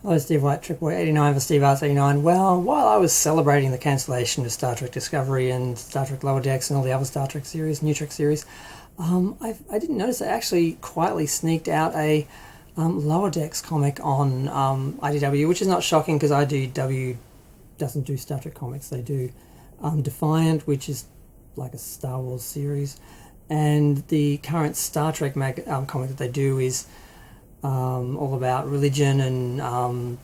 Hello, Steve White, Triple 89 for Steve Arts 89. Well, while I was celebrating the cancellation of Star Trek Discovery and Star Trek Lower Decks and all the other Star Trek series, New Trek series, I didn't notice I actually quietly sneaked out a Lower Decks comic on IDW, which is not shocking because IDW doesn't do Star Trek comics. They do Defiant, which is like a Star Wars series, and the current Star Trek comic that they do is all about religion and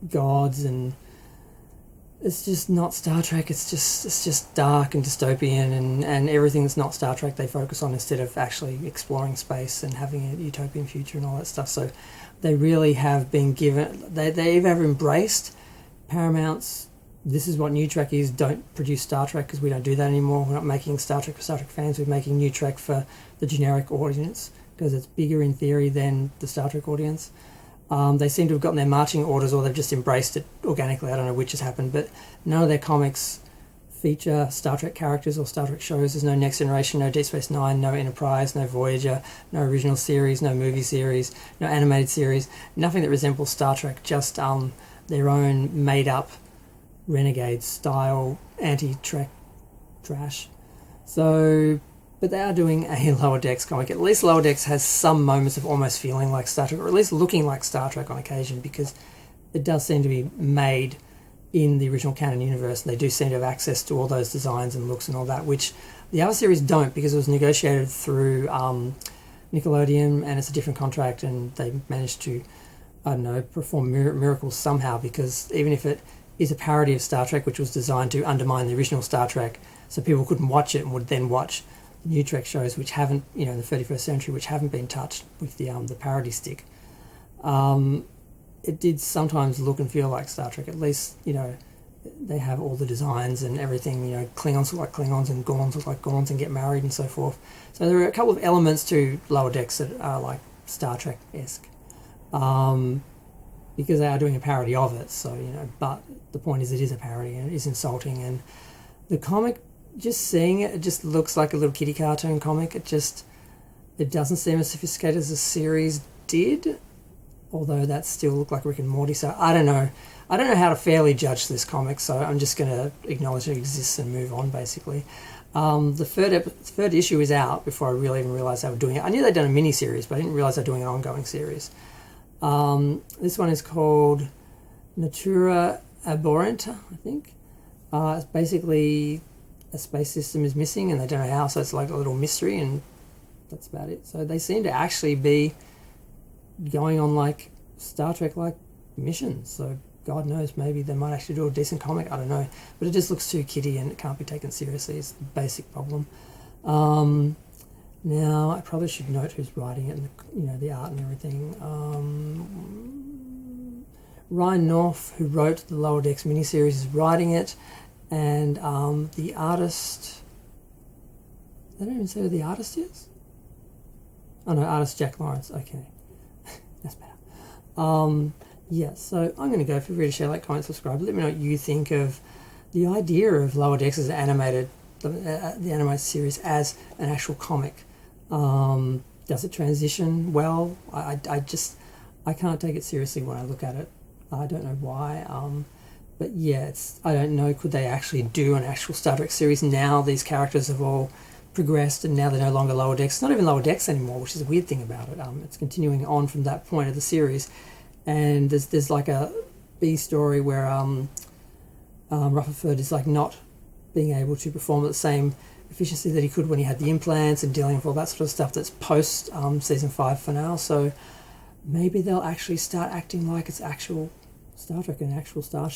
gods, and it's just not Star Trek. It's just dark and dystopian, and everything that's not Star Trek they focus on instead of actually exploring space and having a utopian future and all that stuff. So they really have been given, they've ever embraced Paramount's this is what New Trek is, don't produce Star Trek because we don't do that anymore. We're not making Star Trek for Star Trek fans, we're making New Trek for the generic audience because it's bigger in theory than the Star Trek audience. They seem to have gotten their marching orders, or they've just embraced it organically. I don't know which has happened, but none of their comics feature Star Trek characters or Star Trek shows. There's no Next Generation, no Deep Space Nine, no Enterprise, no Voyager, no original series, no movie series, no animated series, nothing that resembles Star Trek, just their own made-up renegade style anti-Trek trash. So, but they are doing a Lower Decks comic. At least Lower Decks has some moments of almost feeling like Star Trek, or at least looking like Star Trek on occasion, because it does seem to be made in the original canon universe, and they do seem to have access to all those designs and looks and all that, which the other series don't, because it was negotiated through Nickelodeon, and it's a different contract, and they managed to, I don't know, perform miracles somehow, because even if it is a parody of Star Trek, which was designed to undermine the original Star Trek, so people couldn't watch it and would then watch New Trek shows which haven't, in the 31st century, which haven't been touched with the parody stick. It did sometimes look and feel like Star Trek. At least, they have all the designs and everything. Klingons look like Klingons and Gorns look like Gorns and get married and so forth. So there are a couple of elements to Lower Decks that are like Star Trek-esque. Because they are doing a parody of it, so, but the point is it is a parody and it is insulting, and the comic, just seeing it, it just looks like a little kiddie cartoon comic. It doesn't seem as sophisticated as the series did, although that still looked like Rick and Morty, so I don't know how to fairly judge this comic, so I'm just going to acknowledge it exists and move on, basically. The third issue is out before I really even realised they were doing it. I knew they'd done a mini-series, but I didn't realise they were doing an ongoing series. This one is called Natura Abhorrent, I think. It's basically a space system is missing and they don't know how, so it's like a little mystery, and that's about it. So they seem to actually be going on like Star Trek-like missions, so God knows, maybe they might actually do a decent comic, I don't know. But it just looks too kiddie and it can't be taken seriously, it's the basic problem. Now, I probably should note who's writing it and the art and everything. Ryan North, who wrote the Lower Decks miniseries, is writing it, and the artist, they don't even say who the artist is? Oh no, artist Jack Lawrence, okay. That's better. Yeah, so I'm going to go. Feel free to share, like, comment, subscribe. Let me know what you think of the idea of Lower Decks as animated, the animated series as an actual comic. Does it transition well? I can't take it seriously when I look at it. I don't know why. But yeah, I don't know, could they actually do an actual Star Trek series now? These characters have all progressed and now they're no longer Lower Decks. It's not even Lower Decks anymore, which is a weird thing about it. It's continuing on from that point of the series. And there's like a B story where Rutherford is like not being able to perform at the same efficiency that he could when he had the implants and dealing with all that sort of stuff that's post season 5 for now. So maybe they'll actually start acting like it's actual Star Trek and actual starship.